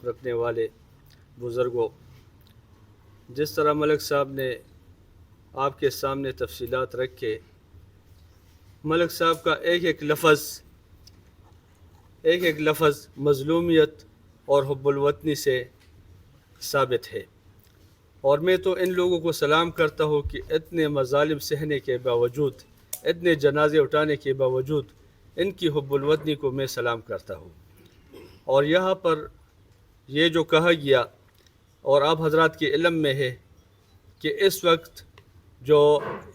رکھنے والے بزرگوں، جس طرح ملک صاحب نے آپ کے سامنے تفصیلات رکھے، ملک صاحب کا ایک ایک لفظ مظلومیت اور حب الوطنی سے ثابت ہے، اور میں تو ان لوگوں کو سلام کرتا ہوں کہ اتنے مظالم سہنے کے باوجود، اتنے جنازے اٹھانے کے باوجود ان کی حب الوطنی کو میں سلام کرتا ہوں۔ اور یہاں پر یہ جو کہا گیا اور آپ حضرات کے علم میں ہے کہ اس وقت جو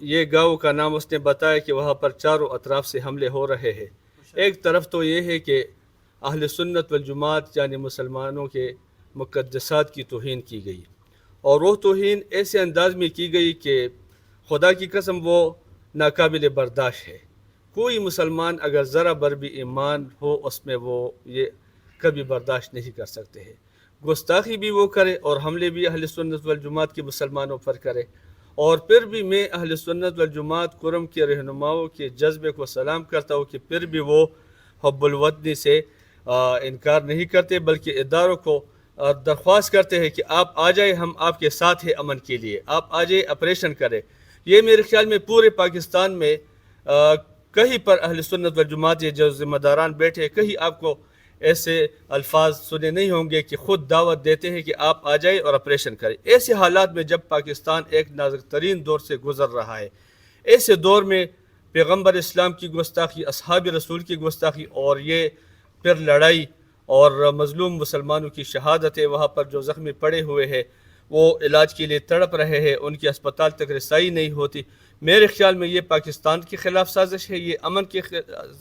یہ گاؤں کا نام اس نے بتایا کہ وہاں پر چاروں اطراف سے حملے ہو رہے ہیں۔ ایک طرف تو یہ ہے کہ اہل سنت والجماعت یعنی مسلمانوں کے مقدسات کی توہین کی گئی، اور وہ توہین ایسے انداز میں کی گئی کہ خدا کی قسم وہ ناقابل برداشت ہے۔ کوئی مسلمان اگر ذرا بر بھی ایمان ہو اس میں وہ یہ کبھی برداشت نہیں کر سکتے ہیں۔ گستاخی بھی وہ کرے اور حملے بھی اہل سنت والجماعت کے مسلمانوں پر کرے، اور پھر بھی میں اہل سنت والجماعت قرم کے رہنماؤں کے جذبے کو سلام کرتا ہوں کہ پھر بھی وہ حب الوطنی سے انکار نہیں کرتے، بلکہ اداروں کو درخواست کرتے ہیں کہ آپ آ جائیں، ہم آپ کے ساتھ ہیں امن کے لیے، آپ آ جائیں، آپریشن کریں۔ یہ میرے خیال میں پورے پاکستان میں کہیں پر اہل سنت والجماعت یہ جو ذمہ داران بیٹھے، کہیں آپ کو ایسے الفاظ سنے نہیں ہوں گے کہ خود دعوت دیتے ہیں کہ آپ آ جائیں اور آپریشن کریں۔ ایسے حالات میں جب پاکستان ایک نازک ترین دور سے گزر رہا ہے، ایسے دور میں پیغمبر اسلام کی گستاخی، اصحاب رسول کی گستاخی، اور یہ پھر لڑائی اور مظلوم مسلمانوں کی شہادت ہے، وہاں پر جو زخمی پڑے ہوئے ہیں وہ علاج کے لیے تڑپ رہے ہیں، ان کی اسپتال تک رسائی نہیں ہوتی۔ میرے خیال میں یہ پاکستان کے خلاف سازش ہے، یہ امن کے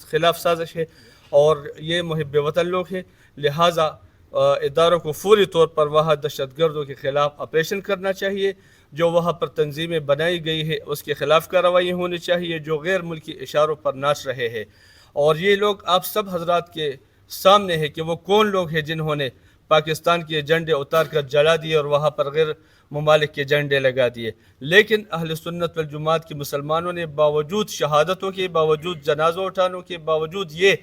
خلاف سازش ہے، اور یہ محب وطن لوگ ہیں، لہٰذا اداروں کو فوری طور پر وہاں دہشت گردوں کے خلاف آپریشن کرنا چاہیے، جو وہاں پر تنظیمیں بنائی گئی ہے اس کے خلاف کارروائی ہونی چاہیے، جو غیر ملکی اشاروں پر ناچ رہے ہیں۔ اور یہ لوگ آپ سب حضرات کے سامنے ہے کہ وہ کون لوگ ہیں جنہوں نے پاکستان کے جھنڈے اتار کر جلا دیے اور وہاں پر غیر ممالک کے جھنڈے لگا دیے، لیکن اہل سنت والجماعت کے مسلمانوں نے باوجود شہادتوں کے، باوجود جنازوں اٹھانوں کے، باوجود یہ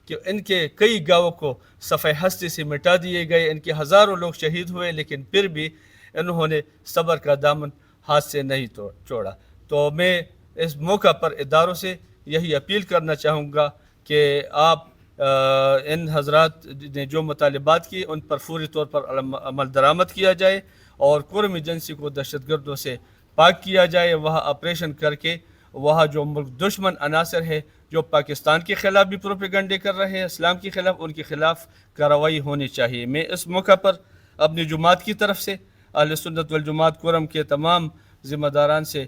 کہ ان کے کئی گاؤں کو صفحہ ہستی سے مٹا دیے گئے، ان کے ہزاروں لوگ شہید ہوئے، لیکن پھر بھی انہوں نے صبر کا دامن ہاتھ سے نہیں چھوڑا۔ تو میں اس موقع پر اداروں سے یہی اپیل کرنا چاہوں گا کہ آپ ان حضرات نے جو مطالبات کیے ان پر فوری طور پر عمل درآمد کیا جائے، اور قومی ایجنسی کو دہشت گردوں سے پاک کیا جائے، وہاں آپریشن کر کے وہاں جو ملک دشمن عناصر ہے جو پاکستان کے خلاف بھی پروپیگنڈے کر رہے ہیں، اسلام کے خلاف، ان کے خلاف کارروائی ہونی چاہیے۔ میں اس موقع پر اپنی جماعت کی طرف سے اہل سنت والجماعت قرم کے تمام ذمہ داران سے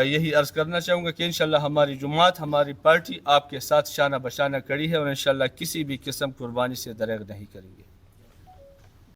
یہی عرض کرنا چاہوں گا کہ انشاءاللہ ہماری جماعت، ہماری پارٹی آپ کے ساتھ شانہ بشانہ کڑی ہے، اور انشاءاللہ کسی بھی قسم قربانی سے دریغ نہیں کریں گے۔